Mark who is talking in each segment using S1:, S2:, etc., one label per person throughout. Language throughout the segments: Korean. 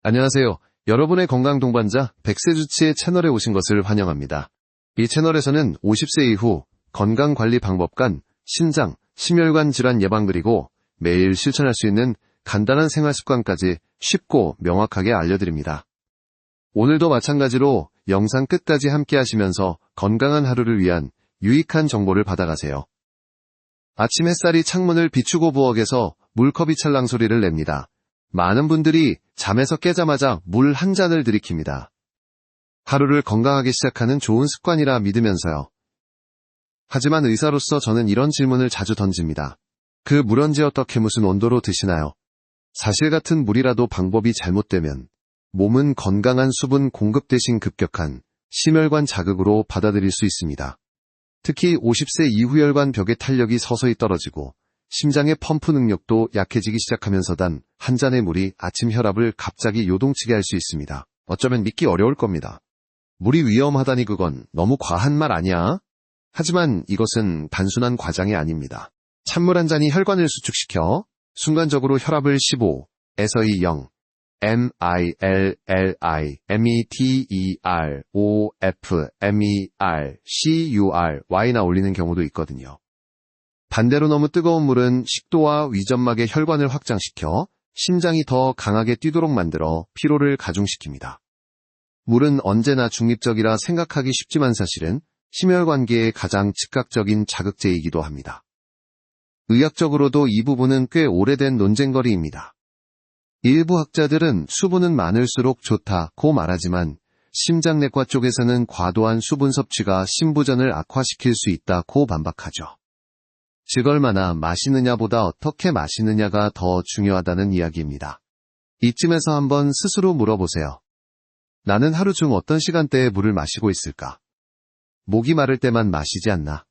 S1: 안녕하세요. 여러분의 건강 동반자 백세주치의 채널에 오신 것을 환영합니다. 이 채널에서는 50세 이후 건강관리 방법간, 신장, 심혈관 질환 예방 그리고 매일 실천할 수 있는 간단한 생활습관까지 쉽고 명확하게 알려드립니다. 오늘도 마찬가지로 영상 끝까지 함께 하시면서 건강한 하루를 위한 유익한 정보를 받아가세요. 아침 햇살이 창문을 비추고 부엌에서 물컵이 찰랑 소리를 냅니다. 많은 분들이 잠에서 깨자마자 물 한 잔을 들이킵니다. 하루를 건강하게 시작하는 좋은 습관이라 믿으면서요. 하지만 의사로서 저는 이런 질문을 자주 던집니다. 그 물 언제 어떻게 무슨 온도로 드시나요? 사실 같은 물이라도 방법이 잘못되면 몸은 건강한 수분 공급 대신 급격한 심혈관 자극으로 받아들일 수 있습니다. 특히 50세 이후 혈관 벽의 탄력이 서서히 떨어지고 심장의 펌프 능력도 약해지기 시작하면서 단 한 잔의 물이 아침 혈압을 갑자기 요동치게 할 수 있습니다. 어쩌면 믿기 어려울 겁니다. 물이 위험하다니 그건 너무 과한 말 아니야? 하지만 이것은 단순한 과장이 아닙니다. 찬물 한 잔이 혈관을 수축시켜 순간적으로 혈압을 15에서 0, MILLIMETEROFMERCURY나 올리는 경우도 있거든요. 반대로 너무 뜨거운 물은 식도와 위점막의 혈관을 확장시켜 심장이 더 강하게 뛰도록 만들어 피로를 가중시킵니다. 물은 언제나 중립적이라 생각하기 쉽지만 사실은 심혈관계의 가장 즉각적인 자극제이기도 합니다. 의학적으로도 이 부분은 꽤 오래된 논쟁거리입니다. 일부 학자들은 수분은 많을수록 좋다고 말하지만 심장내과 쪽에서는 과도한 수분 섭취가 심부전을 악화시킬 수 있다고 반박하죠. 즉 얼마나 마시느냐보다 어떻게 마시느냐가 더 중요하다는 이야기입니다. 이쯤에서 한번 스스로 물어보세요. 나는 하루 중 어떤 시간대에 물을 마시고 있을까? 목이 마를 때만 마시지 않나?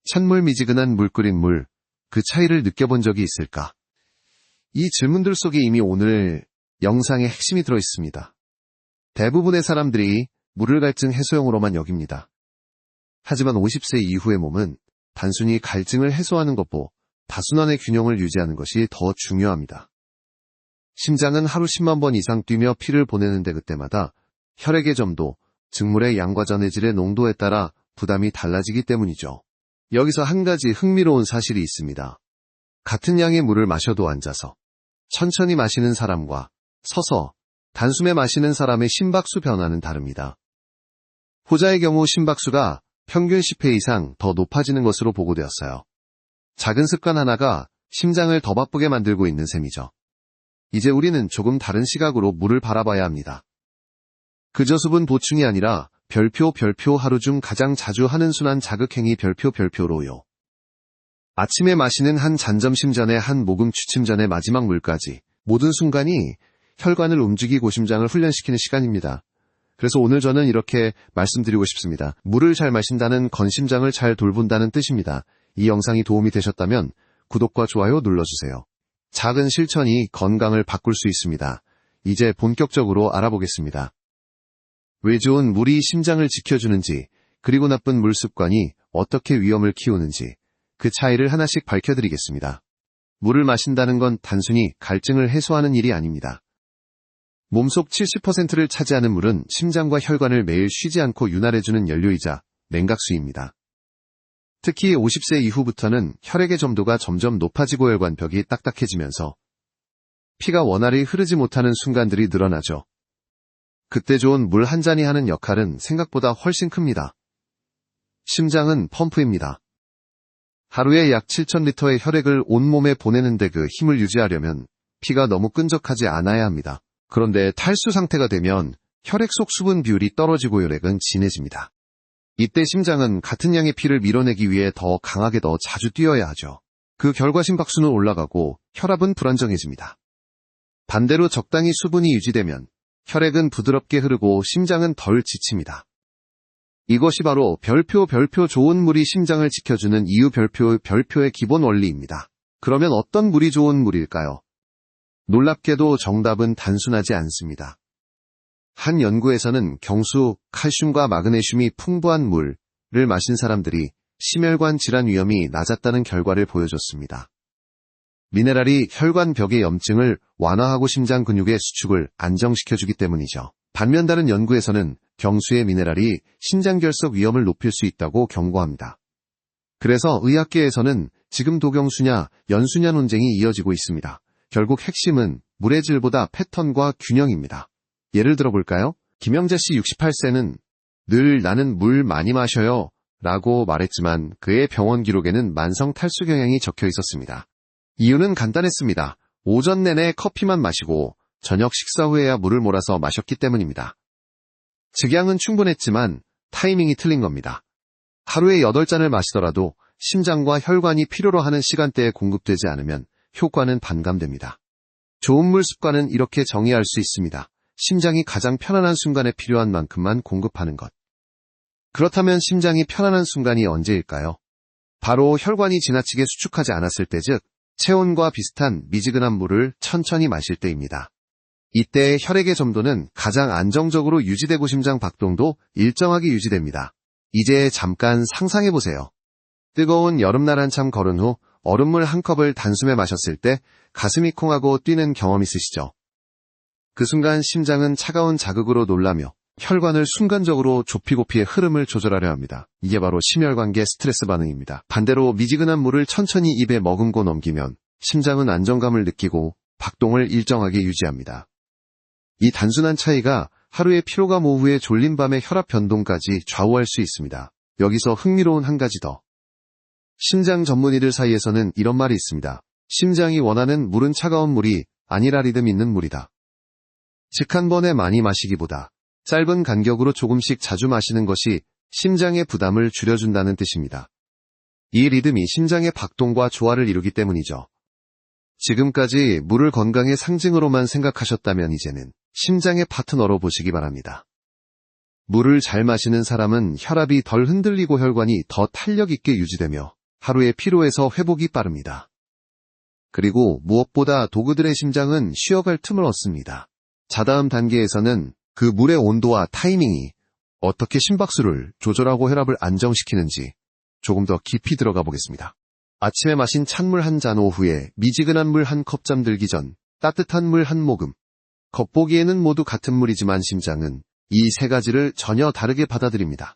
S1: 찬물 미지근한 물 끓인 물, 그 차이를 느껴본 적이 있을까? 이 질문들 속에 이미 오늘 영상의 핵심이 들어있습니다. 대부분의 사람들이 물을 갈증 해소용으로만 여깁니다. 하지만 50세 이후의 몸은 단순히 갈증을 해소하는 것보 다순환의 균형을 유지하는 것이 더 중요합니다. 심장은 하루 10만 번 이상 뛰며 피를 보내는데 그때마다 혈액의 점도, 증물의 양과 전해질의 농도에 따라 부담이 달라지기 때문이죠. 여기서 한 가지 흥미로운 사실이 있습니다. 같은 양의 물을 마셔도 앉아서, 천천히 마시는 사람과 서서, 단숨에 마시는 사람의 심박수 변화는 다릅니다. 호자의 경우 심박수가 평균 10회 이상 더 높아지는 것으로 보고되었어요. 작은 습관 하나가 심장을 더 바쁘게 만들고 있는 셈이죠. 이제 우리는 조금 다른 시각으로 물을 바라봐야 합니다. 그저 수분 보충이 아니라 별표 하루 중 가장 자주 하는 순환 자극행위 별표로요. 아침에 마시는 한 잔 점심 전에 한 모금 취침 전에 마지막 물까지 모든 순간이 혈관을 움직이고 심장을 훈련시키는 시간입니다. 그래서 오늘 저는 이렇게 말씀드리고 싶습니다. 물을 잘 마신다는 건 심장을 잘 돌본다는 뜻입니다. 이 영상이 도움이 되셨다면 구독과 좋아요 눌러주세요. 작은 실천이 건강을 바꿀 수 있습니다. 이제 본격적으로 알아보겠습니다. 왜 좋은 물이 심장을 지켜주는지, 그리고 나쁜 물 습관이 어떻게 위험을 키우는지 그 차이를 하나씩 밝혀드리겠습니다. 물을 마신다는 건 단순히 갈증을 해소하는 일이 아닙니다. 몸속 70%를 차지하는 물은 심장과 혈관을 매일 쉬지 않고 윤활해주는 연료이자 냉각수입니다. 특히 50세 이후부터는 혈액의 점도가 점점 높아지고 혈관벽이 딱딱해지면서 피가 원활히 흐르지 못하는 순간들이 늘어나죠. 그때 좋은 물 한 잔이 하는 역할은 생각보다 훨씬 큽니다. 심장은 펌프입니다. 하루에 약 7,000리터의 혈액을 온몸에 보내는데 그 힘을 유지하려면 피가 너무 끈적하지 않아야 합니다. 그런데 탈수 상태가 되면 혈액 속 수분 비율이 떨어지고 혈액은 진해집니다. 이때 심장은 같은 양의 피를 밀어내기 위해 더 강하게 더 자주 뛰어야 하죠. 그 결과 심박수는 올라가고 혈압은 불안정해집니다. 반대로 적당히 수분이 유지되면 혈액은 부드럽게 흐르고 심장은 덜 지칩니다. 이것이 바로 별표 좋은 물이 심장을 지켜주는 이유 별표의 기본 원리입니다. 그러면 어떤 물이 좋은 물일까요? 놀랍게도 정답은 단순하지 않습니다. 한 연구에서는 경수, 칼슘과 마그네슘이 풍부한 물을 마신 사람들이 심혈관 질환 위험이 낮았다는 결과를 보여줬습니다. 미네랄이 혈관벽의 염증을 완화하고 심장 근육의 수축을 안정시켜주기 때문이죠. 반면 다른 연구에서는 경수의 미네랄이 심장결석 위험을 높일 수 있다고 경고합니다. 그래서 의학계에서는 지금 도경수냐 연수냐 논쟁이 이어지고 있습니다. 결국 핵심은 물의 질보다 패턴과 균형입니다. 예를 들어볼까요? 김영재 씨 68세는 늘 나는 물 많이 마셔요 라고 말했지만 그의 병원 기록에는 만성 탈수 경향이 적혀 있었습니다. 이유는 간단했습니다. 오전 내내 커피만 마시고 저녁 식사 후에야 물을 몰아서 마셨기 때문입니다. 증량은 충분했지만 타이밍이 틀린 겁니다. 하루에 8잔을 마시더라도 심장과 혈관이 필요로 하는 시간대에 공급되지 않으면 효과는 반감됩니다. 좋은 물 습관은 이렇게 정의할 수 있습니다. 심장이 가장 편안한 순간에 필요한 만큼만 공급하는 것. 그렇다면 심장이 편안한 순간이 언제일까요? 바로 혈관이 지나치게 수축하지 않았을 때, 즉 체온과 비슷한 미지근한 물을 천천히 마실 때입니다. 이때의 혈액의 점도는 가장 안정적으로 유지되고 심장 박동도 일정하게 유지됩니다. 이제 잠깐 상상해보세요. 뜨거운 여름날 한참 걸은 후 얼음물 한 컵을 단숨에 마셨을 때 가슴이 콩하고 뛰는 경험 있으시죠? 그 순간 심장은 차가운 자극으로 놀라며 혈관을 순간적으로 좁히고피의 흐름을 조절하려 합니다. 이게 바로 심혈관계 스트레스 반응입니다. 반대로 미지근한 물을 천천히 입에 머금고 넘기면 심장은 안정감을 느끼고 박동을 일정하게 유지합니다. 이 단순한 차이가 하루의 피로감 오후에 졸린 밤의 혈압 변동까지 좌우할 수 있습니다. 여기서 흥미로운 한 가지 더. 심장 전문의들 사이에서는 이런 말이 있습니다. 심장이 원하는 물은 차가운 물이 아니라 리듬 있는 물이다. 즉 한 번에 많이 마시기보다 짧은 간격으로 조금씩 자주 마시는 것이 심장의 부담을 줄여준다는 뜻입니다. 이 리듬이 심장의 박동과 조화를 이루기 때문이죠. 지금까지 물을 건강의 상징으로만 생각하셨다면 이제는 심장의 파트너로 보시기 바랍니다. 물을 잘 마시는 사람은 혈압이 덜 흔들리고 혈관이 더 탄력 있게 유지되며 하루의 피로에서 회복이 빠릅니다. 그리고 무엇보다 도그들의 심장은 쉬어갈 틈을 얻습니다. 자, 다음 단계에서는 그 물의 온도와 타이밍이 어떻게 심박수를 조절하고 혈압을 안정시키는지 조금 더 깊이 들어가 보겠습니다. 아침에 마신 찬물 한 잔 오후에 미지근한 물 한 컵 잠들기 전 따뜻한 물 한 모금. 겉보기에는 모두 같은 물이지만 심장은 이 세 가지를 전혀 다르게 받아들입니다.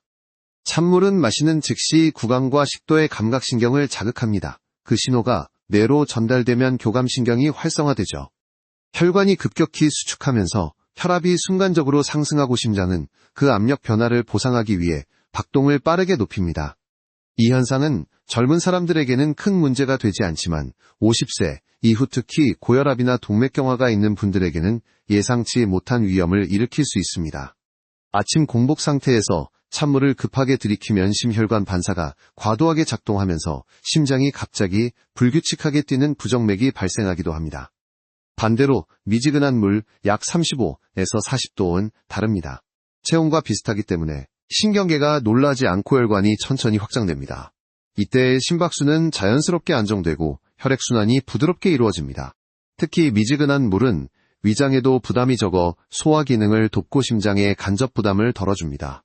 S1: 찬물은 마시는 즉시 구강과 식도의 감각신경을 자극합니다. 그 신호가 뇌로 전달되면 교감신경이 활성화되죠. 혈관이 급격히 수축하면서 혈압이 순간적으로 상승하고 심장은 그 압력 변화를 보상하기 위해 박동을 빠르게 높입니다. 이 현상은 젊은 사람들에게는 큰 문제가 되지 않지만 50세 이후 특히 고혈압이나 동맥경화가 있는 분들에게는 예상치 못한 위험을 일으킬 수 있습니다. 아침 공복 상태에서 찬물을 급하게 들이키면 심혈관 반사가 과도하게 작동하면서 심장이 갑자기 불규칙하게 뛰는 부정맥이 발생하기도 합니다. 반대로 미지근한 물 약 35에서 40도는 다릅니다. 체온과 비슷하기 때문에 신경계가 놀라지 않고 혈관이 천천히 확장됩니다. 이때 심박수는 자연스럽게 안정되고 혈액순환이 부드럽게 이루어집니다. 특히 미지근한 물은 위장에도 부담이 적어 소화 기능을 돕고 심장의 간접 부담을 덜어줍니다.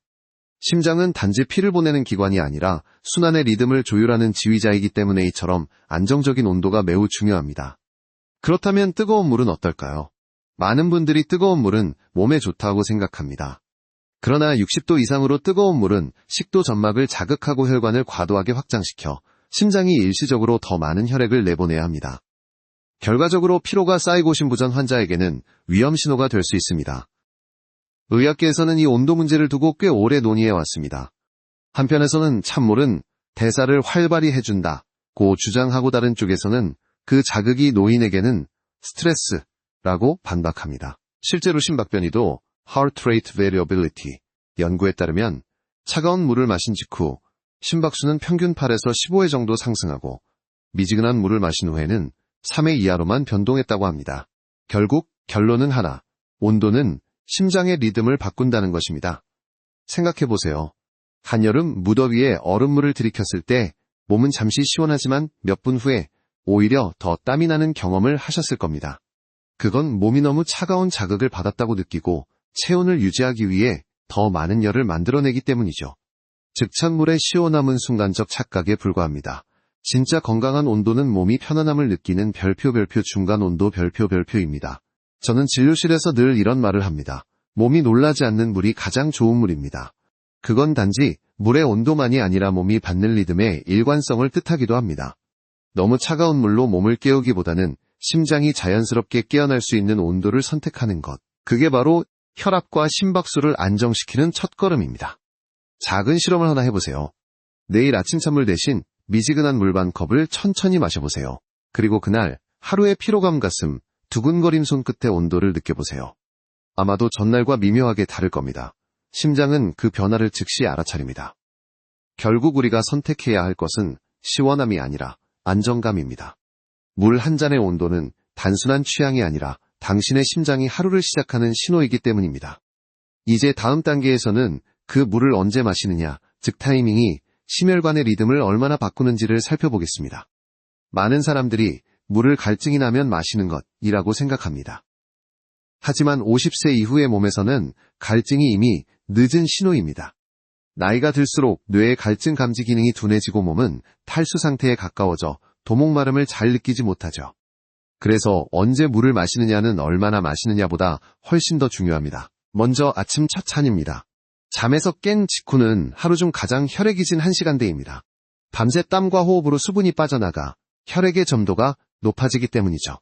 S1: 심장은 단지 피를 보내는 기관이 아니라 순환의 리듬을 조율하는 지휘자이기 때문에 이처럼 안정적인 온도가 매우 중요합니다. 그렇다면 뜨거운 물은 어떨까요? 많은 분들이 뜨거운 물은 몸에 좋다고 생각합니다. 그러나 60도 이상으로 뜨거운 물은 식도 점막을 자극하고 혈관을 과도하게 확장시켜 심장이 일시적으로 더 많은 혈액을 내보내야 합니다. 결과적으로 피로가 쌓이고 심부전 환자에게는 위험 신호가 될 수 있습니다. 의학계에서는 이 온도 문제를 두고 꽤 오래 논의해 왔습니다. 한편에서는 찬물은 대사를 활발히 해준다고 주장하고 다른 쪽에서는 그 자극이 노인에게는 스트레스라고 반박합니다. 실제로 심박변이도 Heart Rate Variability 연구에 따르면 차가운 물을 마신 직후 심박수는 평균 8에서 15회 정도 상승하고 미지근한 물을 마신 후에는 3회 이하로만 변동했다고 합니다. 결국 결론은 하나, 온도는 심장의 리듬을 바꾼다는 것입니다. 생각해보세요. 한여름 무더위에 얼음물을 들이켰을 때 몸은 잠시 시원하지만 몇 분 후에 오히려 더 땀이 나는 경험을 하셨을 겁니다. 그건 몸이 너무 차가운 자극을 받았다고 느끼고 체온을 유지하기 위해 더 많은 열을 만들어내기 때문이죠. 즉 찬물의 시원함은 순간적 착각에 불과합니다. 진짜 건강한 온도는 몸이 편안함을 느끼는 별표 중간 온도 별표입니다. 저는 진료실에서 늘 이런 말을 합니다. 몸이 놀라지 않는 물이 가장 좋은 물입니다. 그건 단지 물의 온도만이 아니라 몸이 받는 리듬의 일관성을 뜻하기도 합니다. 너무 차가운 물로 몸을 깨우기보다는 심장이 자연스럽게 깨어날 수 있는 온도를 선택하는 것. 그게 바로 혈압과 심박수를 안정시키는 첫걸음입니다. 작은 실험을 하나 해보세요. 내일 아침 찬물 대신 미지근한 물 반 컵을 천천히 마셔보세요. 그리고 그날 하루의 피로감 가슴, 두근거림 손끝의 온도를 느껴보세요. 아마도 전날과 미묘하게 다를 겁니다. 심장은 그 변화를 즉시 알아차립니다. 결국 우리가 선택해야 할 것은 시원함이 아니라 안정감입니다. 물 한 잔의 온도는 단순한 취향이 아니라 당신의 심장이 하루를 시작하는 신호이기 때문입니다. 이제 다음 단계에서는 그 물을 언제 마시느냐, 즉 타이밍이 심혈관의 리듬을 얼마나 바꾸는지를 살펴보겠습니다. 많은 사람들이 물을 갈증이 나면 마시는 것이라고 생각합니다. 하지만 50세 이후의 몸에서는 갈증이 이미 늦은 신호입니다. 나이가 들수록 뇌의 갈증 감지 기능이 둔해지고 몸은 탈수 상태에 가까워져 도목 마름을 잘 느끼지 못하죠. 그래서 언제 물을 마시느냐는 얼마나 마시느냐보다 훨씬 더 중요합니다. 먼저 아침 첫 잔입니다. 잠에서 깬 직후는 하루 중 가장 혈액이 진 1시간대입니다. 밤새 땀과 호흡으로 수분이 빠져나가 혈액의 점도가 높아지기 때문이죠.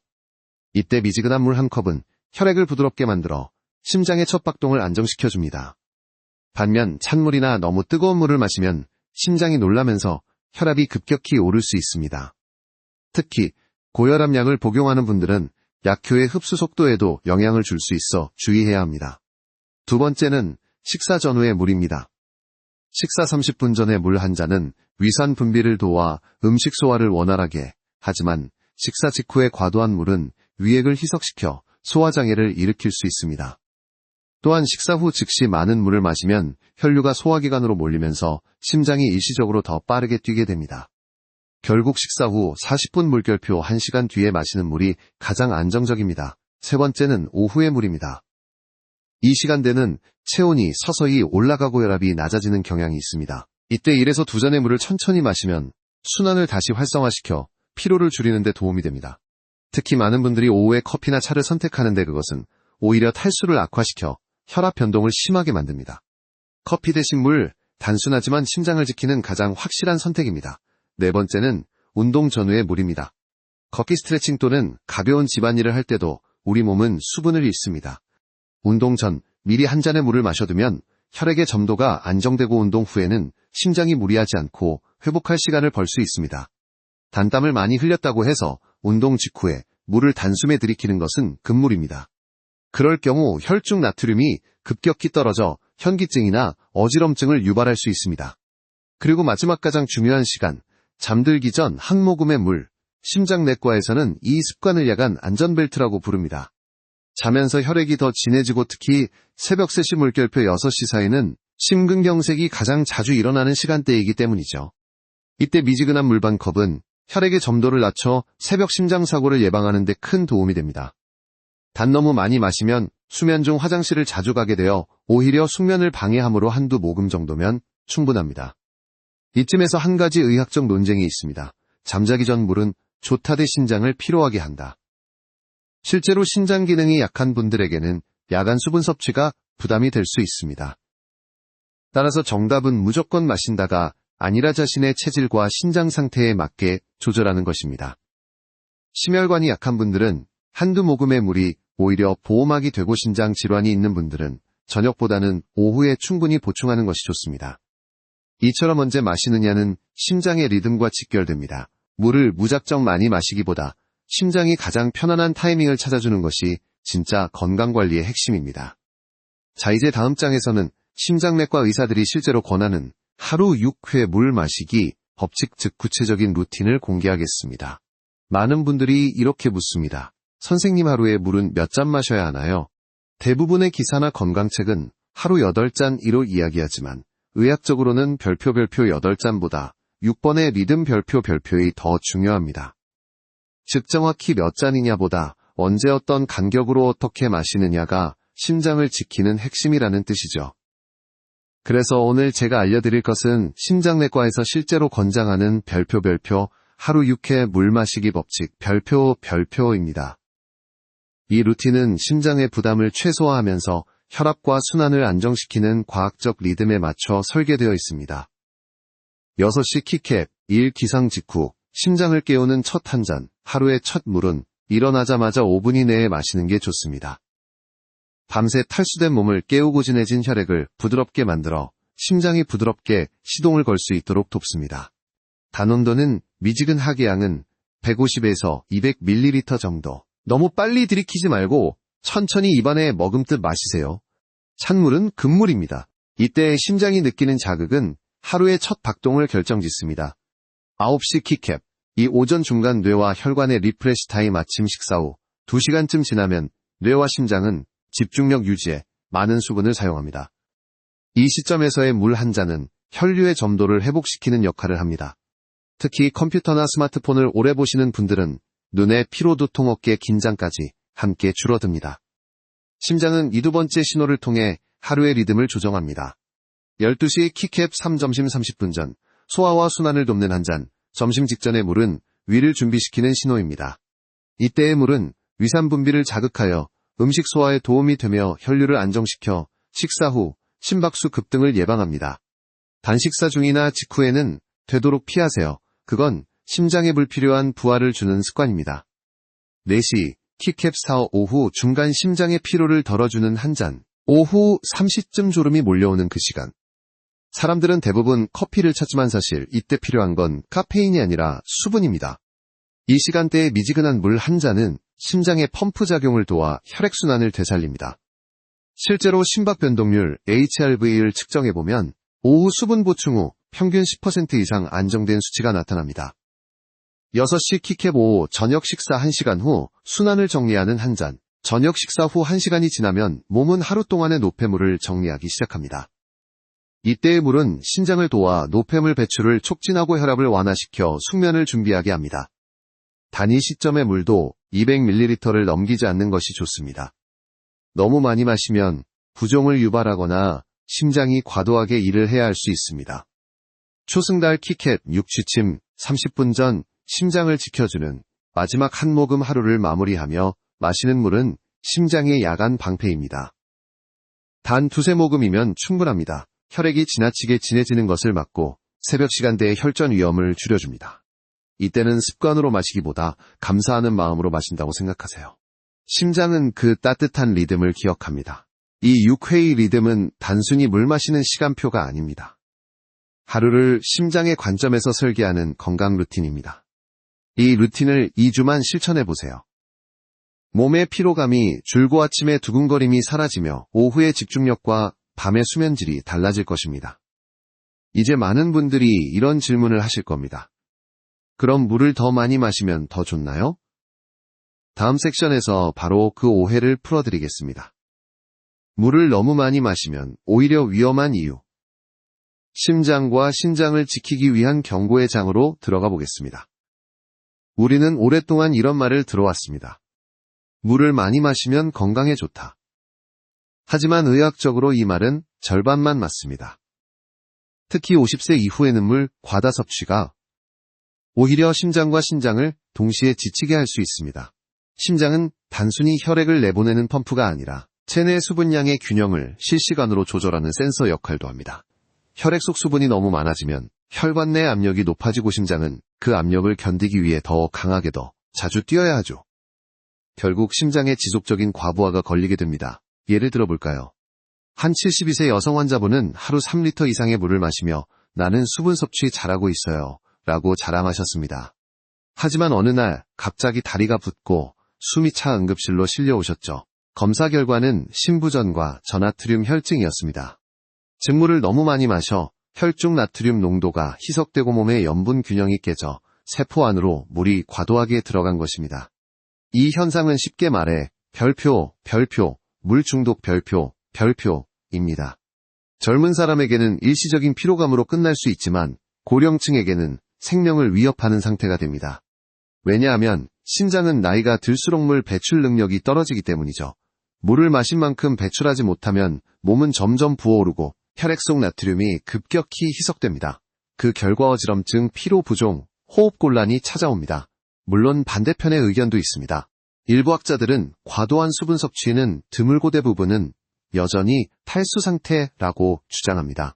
S1: 이때 미지근한 물 한 컵은 혈액을 부드럽게 만들어 심장의 첫 박동을 안정시켜줍니다. 반면 찬물이나 너무 뜨거운 물을 마시면 심장이 놀라면서 혈압이 급격히 오를 수 있습니다. 특히 고혈압약을 복용하는 분들은 약효의 흡수 속도에도 영향을 줄 수 있어 주의해야 합니다. 두 번째는 식사 전후의 물입니다. 식사 30분 전에 물 한 잔은 위산 분비를 도와 음식 소화를 원활하게, 하지만 식사 직후의 과도한 물은 위액을 희석시켜 소화장애를 일으킬 수 있습니다. 또한 식사 후 즉시 많은 물을 마시면 혈류가 소화기관으로 몰리면서 심장이 일시적으로 더 빠르게 뛰게 됩니다. 결국 식사 후 40분 물결표 1시간 뒤에 마시는 물이 가장 안정적입니다. 세 번째는 오후의 물입니다. 이 시간대는 체온이 서서히 올라가고 혈압이 낮아지는 경향이 있습니다. 이때 1에서 2잔의 물을 천천히 마시면 순환을 다시 활성화시켜 피로를 줄이는 데 도움이 됩니다. 특히 많은 분들이 오후에 커피나 차를 선택하는데 그것은 오히려 탈수를 악화시켜 혈압 변동을 심하게 만듭니다. 커피 대신 물, 단순하지만 심장을 지키는 가장 확실한 선택입니다. 네 번째는 운동 전후의 물입니다. 걷기 스트레칭 또는 가벼운 집안일을 할 때도 우리 몸은 수분을 잃습니다. 운동 전 미리 한 잔의 물을 마셔두면 혈액의 점도가 안정되고 운동 후에는 심장이 무리하지 않고 회복할 시간을 벌 수 있습니다. 단땀을 많이 흘렸다고 해서 운동 직후에 물을 단숨에 들이키는 것은 금물입니다. 그럴 경우 혈중 나트륨이 급격히 떨어져 현기증이나 어지럼증을 유발할 수 있습니다. 그리고 마지막 가장 중요한 시간, 잠들기 전 한 모금의 물, 심장내과에서는 이 습관을 야간 안전벨트라고 부릅니다. 자면서 혈액이 더 진해지고 특히 새벽 3시 물결표 6시 사이는 심근경색이 가장 자주 일어나는 시간대이기 때문이죠. 이때 미지근한 물 반 컵은 혈액의 점도를 낮춰 새벽 심장사고를 예방하는 데 큰 도움이 됩니다. 단 너무 많이 마시면 수면 중 화장실을 자주 가게 되어 오히려 숙면을 방해하므로 한두 모금 정도면 충분합니다. 이쯤에서 한 가지 의학적 논쟁이 있습니다. 잠자기 전 물은 좋다 대 신장을 피로하게 한다. 실제로 신장 기능이 약한 분들에게는 야간 수분 섭취가 부담이 될 수 있습니다. 따라서 정답은 무조건 마신다가 아니라 자신의 체질과 신장 상태에 맞게 조절하는 것입니다. 심혈관이 약한 분들은 한두 모금의 물이 오히려 보호막이 되고 신장 질환이 있는 분들은 저녁보다는 오후에 충분히 보충하는 것이 좋습니다. 이처럼 언제 마시느냐는 심장의 리듬과 직결됩니다. 물을 무작정 많이 마시기보다 심장이 가장 편안한 타이밍을 찾아주는 것이 진짜 건강관리의 핵심입니다. 자, 이제 다음 장에서는 심장내과 의사들이 실제로 권하는 하루 6회 물 마시기 법칙 즉 구체적인 루틴을 공개하겠습니다. 많은 분들이 이렇게 묻습니다. 선생님, 하루에 물은 몇 잔 마셔야 하나요? 대부분의 기사나 건강책은 하루 8잔이로 이야기하지만 의학적으로는 별표 8잔보다 6번의 리듬 별표이 더 중요합니다. 즉 정확히 몇 잔이냐보다 언제 어떤 간격으로 어떻게 마시느냐가 심장을 지키는 핵심이라는 뜻이죠. 그래서 오늘 제가 알려드릴 것은 심장내과에서 실제로 권장하는 별표 하루 6회 물 마시기 법칙 별표입니다. 이 루틴은 심장의 부담을 최소화하면서 혈압과 순환을 안정시키는 과학적 리듬에 맞춰 설계되어 있습니다. 6시 키캡, 일 기상 직후, 심장을 깨우는 첫 한 잔, 하루의 첫 물은 일어나자마자 5분 이내에 마시는 게 좋습니다. 밤새 탈수된 몸을 깨우고 진해진 혈액을 부드럽게 만들어 심장이 부드럽게 시동을 걸 수 있도록 돕습니다. 단온도는 미지근하게 양은 150에서 200ml 정도. 너무 빨리 들이키지 말고 천천히 입안에 머금듯 마시세요. 찬물은 금물입니다. 이때 심장이 느끼는 자극은 하루의 첫 박동을 결정짓습니다. 9시 키캡. 이 오전 중간 뇌와 혈관의 리프레시 타임 아침 식사 후 2시간쯤 지나면 뇌와 심장은 집중력 유지에 많은 수분을 사용합니다. 이 시점에서의 물 한 잔은 혈류의 점도를 회복시키는 역할을 합니다. 특히 컴퓨터나 스마트폰을 오래 보시는 분들은 눈의 피로, 두통, 어깨, 긴장까지 함께 줄어듭니다. 심장은 이 두 번째 신호를 통해 하루의 리듬을 조정합니다. 12시 키캡 3 점심 30분 전, 소화와 순환을 돕는 한 잔, 점심 직전의 물은 위를 준비시키는 신호입니다. 이때의 물은 위산 분비를 자극하여 음식 소화에 도움이 되며 혈류를 안정시켜 식사 후 심박수 급등을 예방합니다. 단식사 중이나 직후에는 되도록 피하세요. 그건 심장에 불필요한 부하를 주는 습관입니다. 4시 키캡 4 오후 중간 심장의 피로를 덜어주는 한 잔. 오후 3시쯤 졸음이 몰려오는 그 시간. 사람들은 대부분 커피를 찾지만 사실 이때 필요한 건 카페인이 아니라 수분입니다. 이 시간대에 미지근한 물 한 잔은 심장의 펌프 작용을 도와 혈액순환을 되살립니다. 실제로 심박 변동률 HRV를 측정해보면 오후 수분 보충 후 평균 10% 이상 안정된 수치가 나타납니다. 6시 키캡 오후 저녁 식사 1시간 후 순환을 정리하는 한 잔. 저녁 식사 후 1시간이 지나면 몸은 하루 동안의 노폐물을 정리하기 시작합니다. 이때의 물은 신장을 도와 노폐물 배출을 촉진하고 혈압을 완화시켜 숙면을 준비하게 합니다. 단 이 시점의 물도 200ml를 넘기지 않는 것이 좋습니다. 너무 많이 마시면 부종을 유발하거나 심장이 과도하게 일을 해야 할 수 있습니다. 초승달 키캡 6취침 30분 전 심장을 지켜주는 마지막 한 모금 하루를 마무리하며 마시는 물은 심장의 야간 방패입니다. 단 2-3모금이면 충분합니다. 혈액이 지나치게 진해지는 것을 막고 새벽 시간대의 혈전 위험을 줄여줍니다. 이때는 습관으로 마시기보다 감사하는 마음으로 마신다고 생각하세요. 심장은 그 따뜻한 리듬을 기억합니다. 이 6회의 리듬은 단순히 물 마시는 시간표가 아닙니다. 하루를 심장의 관점에서 설계하는 건강 루틴입니다. 이 루틴을 2주만 실천해보세요. 몸의 피로감이 줄고 아침의 두근거림이 사라지며 오후의 집중력과 밤의 수면질이 달라질 것입니다. 이제 많은 분들이 이런 질문을 하실 겁니다. 그럼 물을 더 많이 마시면 더 좋나요? 다음 섹션에서 바로 그 오해를 풀어드리겠습니다. 물을 너무 많이 마시면 오히려 위험한 이유. 심장과 신장을 지키기 위한 경고의 장으로 들어가 보겠습니다. 우리는 오랫동안 이런 말을 들어왔습니다. 물을 많이 마시면 건강에 좋다. 하지만 의학적으로 이 말은 절반만 맞습니다. 특히 50세 이후에는 물 과다 섭취가 오히려 심장과 신장을 동시에 지치게 할 수 있습니다. 심장은 단순히 혈액을 내보내는 펌프가 아니라 체내 수분량의 균형을 실시간으로 조절하는 센서 역할도 합니다. 혈액 속 수분이 너무 많아지면 혈관 내 압력이 높아지고 심장은 그 압력을 견디기 위해 더 강하게 더 자주 뛰어야 하죠. 결국 심장에 지속적인 과부하가 걸리게 됩니다. 예를 들어볼까요? 한 72세 여성 환자분은 하루 3리터 이상의 물을 마시며 나는 수분 섭취 잘하고 있어요 라고 자랑하셨습니다. 하지만 어느 날 갑자기 다리가 붓고 숨이 차 응급실로 실려오셨죠. 검사 결과는 심부전과 저나트륨 혈증이었습니다. 즉 물을 너무 많이 마셔 혈중 나트륨 농도가 희석되고 몸의 염분 균형이 깨져 세포 안으로 물이 과도하게 들어간 것입니다. 이 현상은 쉽게 말해 별표, 물 중독 별표입니다. 젊은 사람에게는 일시적인 피로감으로 끝날 수 있지만 고령층에게는 생명을 위협하는 상태가 됩니다. 왜냐하면 신장은 나이가 들수록 물 배출 능력이 떨어지기 때문이죠. 물을 마신 만큼 배출하지 못하면 몸은 점점 부어오르고 혈액 속 나트륨이 급격히 희석됩니다. 그 결과 어지럼증, 피로 부종, 호흡곤란이 찾아옵니다. 물론 반대편의 의견도 있습니다. 일부 학자들은 과도한 수분 섭취는 드물고 대부분은 여전히 탈수 상태라고 주장합니다.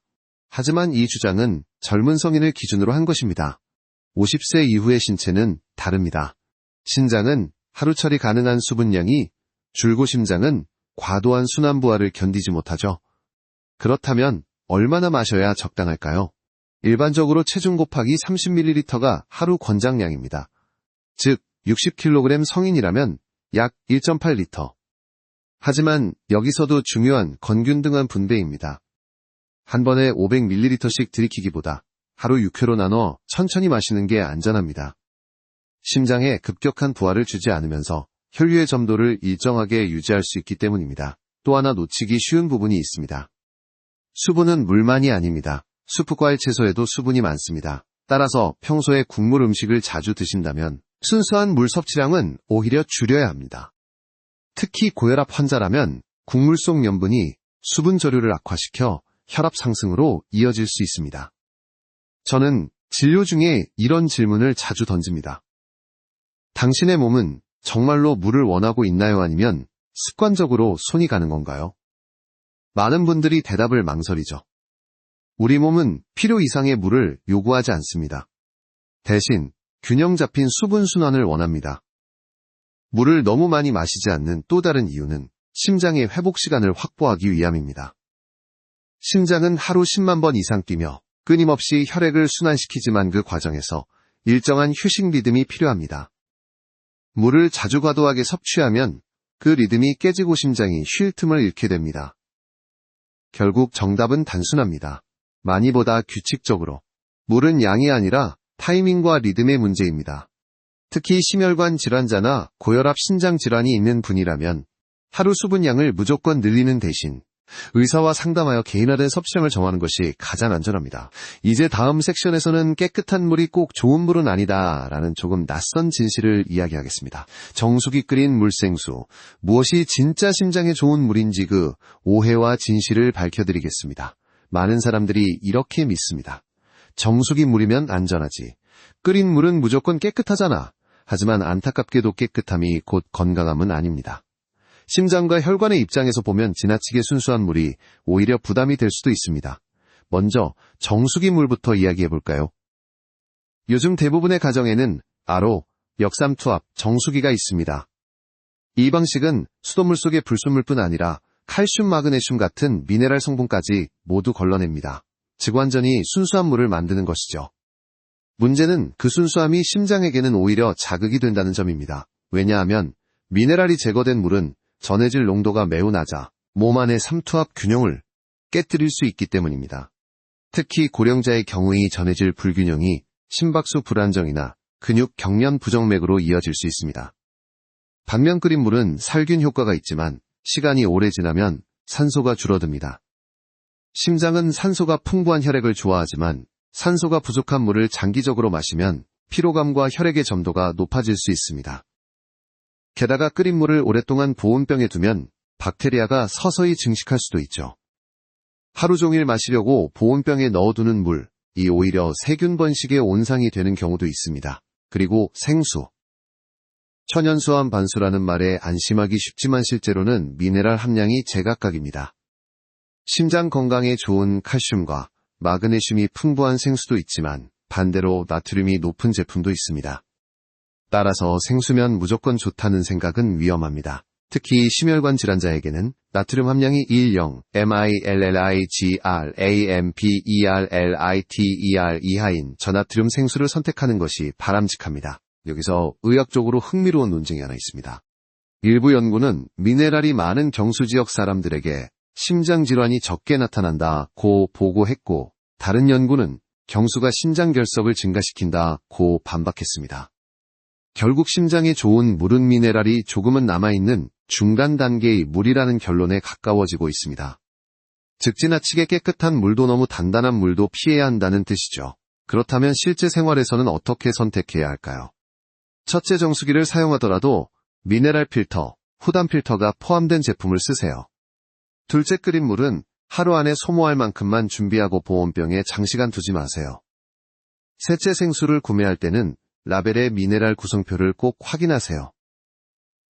S1: 하지만 이 주장은 젊은 성인을 기준으로 한 것입니다. 50세 이후의 신체는 다릅니다. 신장은 하루 처리 가능한 수분량이 줄고 심장은 과도한 순환 부하를 견디지 못하죠. 그렇다면 얼마나 마셔야 적당할까요? 일반적으로 체중 곱하기 30ml가 하루 권장량입니다. 즉 60kg 성인이라면 약 1.8L. 하지만 여기서도 중요한 건균등한 분배입니다. 한 번에 500ml씩 들이키기보다 하루 6회로 나눠 천천히 마시는 게 안전합니다. 심장에 급격한 부하를 주지 않으면서 혈류의 점도를 일정하게 유지할 수 있기 때문입니다. 또 하나 놓치기 쉬운 부분이 있습니다. 수분은 물만이 아닙니다. 수프과일 채소에도 수분이 많습니다. 따라서 평소에 국물 음식을 자주 드신다면 순수한 물 섭취량은 오히려 줄여야 합니다. 특히 고혈압 환자라면 국물 속 염분이 수분 저류를 악화시켜 혈압 상승으로 이어질 수 있습니다. 저는 진료 중에 이런 질문을 자주 던집니다. 당신의 몸은 정말로 물을 원하고 있나요? 아니면 습관적으로 손이 가는 건가요? 많은 분들이 대답을 망설이죠. 우리 몸은 필요 이상의 물을 요구하지 않습니다. 대신 균형 잡힌 수분 순환을 원합니다. 물을 너무 많이 마시지 않는 또 다른 이유는 심장의 회복 시간을 확보하기 위함입니다. 심장은 하루 10만 번 이상 뛰며 끊임없이 혈액을 순환시키지만 그 과정에서 일정한 휴식 리듬이 필요합니다. 물을 자주 과도하게 섭취하면 그 리듬이 깨지고 심장이 쉴 틈을 잃게 됩니다. 결국 정답은 단순합니다. 많이보다 규칙적으로. 물은 양이 아니라 타이밍과 리듬의 문제입니다. 특히 심혈관 질환자나 고혈압 신장 질환이 있는 분이라면 하루 수분량을 무조건 늘리는 대신 의사와 상담하여 개인화된 섭취량을 정하는 것이 가장 안전합니다. 이제 다음 섹션에서는 깨끗한 물이 꼭 좋은 물은 아니다 라는 조금 낯선 진실을 이야기하겠습니다. 정수기 끓인 물생수, 무엇이 진짜 심장에 좋은 물인지 그 오해와 진실을 밝혀드리겠습니다. 많은 사람들이 이렇게 믿습니다. 정수기 물이면 안전하지. 끓인 물은 무조건 깨끗하잖아. 하지만 안타깝게도 깨끗함이 곧 건강함은 아닙니다. 심장과 혈관의 입장에서 보면 지나치게 순수한 물이 오히려 부담이 될 수도 있습니다. 먼저 정수기 물부터 이야기해볼까요? 요즘 대부분의 가정에는 RO, 역삼투압, 정수기가 있습니다. 이 방식은 수돗물 속의 불순물뿐 아니라 칼슘, 마그네슘 같은 미네랄 성분까지 모두 걸러냅니다. 즉 완전히 순수한 물을 만드는 것이죠. 문제는 그 순수함이 심장에게는 오히려 자극이 된다는 점입니다. 왜냐하면 미네랄이 제거된 물은 전해질 농도가 매우 낮아 몸 안의 삼투압 균형을 깨뜨릴 수 있기 때문입니다. 특히 고령자의 경우의 전해질 불균형이 심박수 불안정이나 근육 경련 부정맥으로 이어질 수 있습니다. 반면 끓인 물은 살균 효과가 있지만 시간이 오래 지나면 산소가 줄어듭니다. 심장은 산소가 풍부한 혈액을 좋아하지만 산소가 부족한 물을 장기적으로 마시면 피로감과 혈액의 점도가 높아질 수 있습니다. 게다가 끓인 물을 오랫동안 보온병에 두면 박테리아가 서서히 증식할 수도 있죠. 하루 종일 마시려고 보온병에 넣어두는 물이 오히려 세균 번식의 온상이 되는 경우도 있습니다. 그리고 생수. 천연수환 반수라는 말에 안심하기 쉽지만 실제로는 미네랄 함량이 제각각입니다. 심장 건강에 좋은 칼슘과 마그네슘이 풍부한 생수도 있지만 반대로 나트륨이 높은 제품도 있습니다. 따라서 생수면 무조건 좋다는 생각은 위험합니다. 특히 심혈관 질환자에게는 나트륨 함량이 1,0 mILLIGRAMPERLITER 이하인 저나트륨 생수를 선택하는 것이 바람직합니다. 여기서 의학적으로 흥미로운 논쟁이 하나 있습니다. 일부 연구는 미네랄이 많은 경수지역 사람들에게 심장질환이 적게 나타난다고 보고했고, 다른 연구는 경수가 신장결석을 증가시킨다고 반박했습니다. 결국 심장에 좋은 물은 미네랄이 조금은 남아있는 중간 단계의 물이라는 결론에 가까워지고 있습니다. 즉 지나치게 깨끗한 물도 너무 단단한 물도 피해야 한다는 뜻이죠. 그렇다면 실제 생활에서는 어떻게 선택해야 할까요? 첫째, 정수기를 사용하더라도 미네랄 필터, 후단 필터가 포함된 제품을 쓰세요. 둘째, 끓인 물은 하루 안에 소모할 만큼만 준비하고 보온병에 장시간 두지 마세요. 셋째 생수를 구매할 때는 라벨의 미네랄 구성표를 꼭 확인하세요.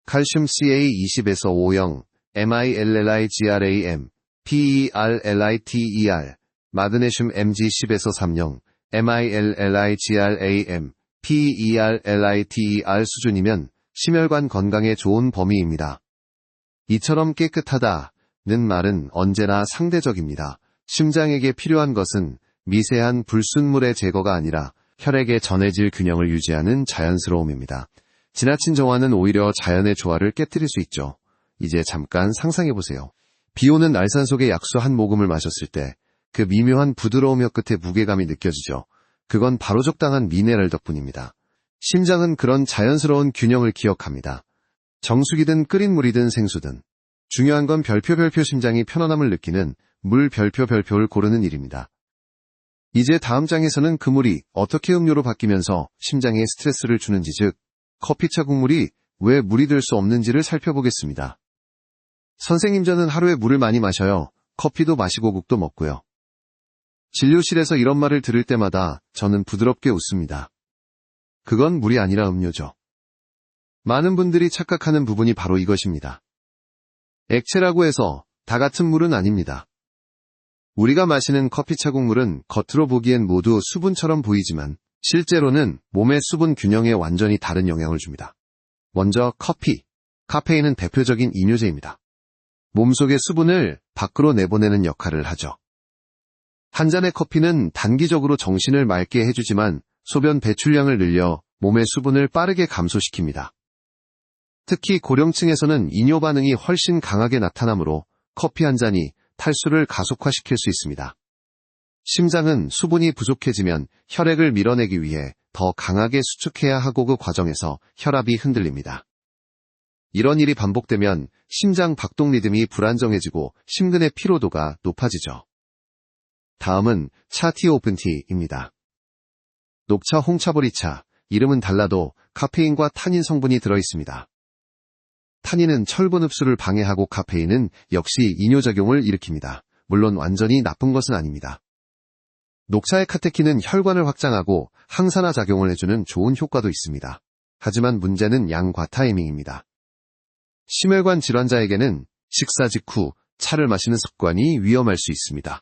S1: 칼슘 Ca20에서 50, MILLIGRAM, PERLITER, 마그네슘 Mg10에서 30, MILLIGRAM, PERLITER 수준이면 심혈관 건강에 좋은 범위입니다. 이처럼 깨끗하다는 말은 언제나 상대적입니다. 심장에게 필요한 것은 미세한 불순물의 제거가 아니라 혈액의 전해질 균형을 유지하는 자연스러움입니다. 지나친 정화는 오히려 자연의 조화를 깨뜨릴 수 있죠. 이제 잠깐 상상해보세요. 비오는 날산 속에 약수 한 모금을 마셨을 때 그 미묘한 부드러우며 끝에 무게감이 느껴지죠. 그건 바로 적당한 미네랄 덕분입니다. 심장은 그런 자연스러운 균형을 기억합니다. 정수기든 끓인 물이든 생수든 중요한 건 별표 심장이 편안함을 느끼는 물 별표를 고르는 일입니다. 이제 다음 장에서는 그 물이 어떻게 음료로 바뀌면서 심장에 스트레스를 주는지, 즉 커피차 국물이 왜 물이 될 수 없는지를 살펴보겠습니다. 선생님, 저는 하루에 물을 많이 마셔요. 커피도 마시고 국도 먹고요. 진료실에서 이런 말을 들을 때마다 저는 부드럽게 웃습니다. 그건 물이 아니라 음료죠. 많은 분들이 착각하는 부분이 바로 이것입니다. 액체라고 해서 다 같은 물은 아닙니다. 우리가 마시는 커피차 국물은 겉으로 보기엔 모두 수분처럼 보이지만 실제로는 몸의 수분 균형에 완전히 다른 영향을 줍니다. 먼저 커피. 카페인은 대표적인 이뇨제입니다. 몸속의 수분을 밖으로 내보내는 역할을 하죠. 한 잔의 커피는 단기적으로 정신을 맑게 해주지만 소변 배출량을 늘려 몸의 수분을 빠르게 감소시킵니다. 특히 고령층에서는 이뇨 반응이 훨씬 강하게 나타나므로 커피 한 잔이 탈수를 가속화시킬 수 있습니다. 심장은 수분이 부족해지면 혈액을 밀어내기 위해 더 강하게 수축해야 하고 그 과정에서 혈압이 흔들립니다. 이런 일이 반복되면 심장 박동 리듬이 불안정해지고 심근의 피로도가 높아지죠. 다음은 차티 오픈티입니다. 녹차, 홍차, 보리차, 이름은 달라도 카페인과 타닌 성분이 들어있습니다. 타닌은 철분 흡수를 방해하고 카페인은 역시 이뇨작용을 일으킵니다. 물론 완전히 나쁜 것은 아닙니다. 녹차의 카테킨은 혈관을 확장하고 항산화 작용을 해주는 좋은 효과도 있습니다. 하지만 문제는 양과 타이밍입니다. 심혈관 질환자에게는 식사 직후 차를 마시는 습관이 위험할 수 있습니다.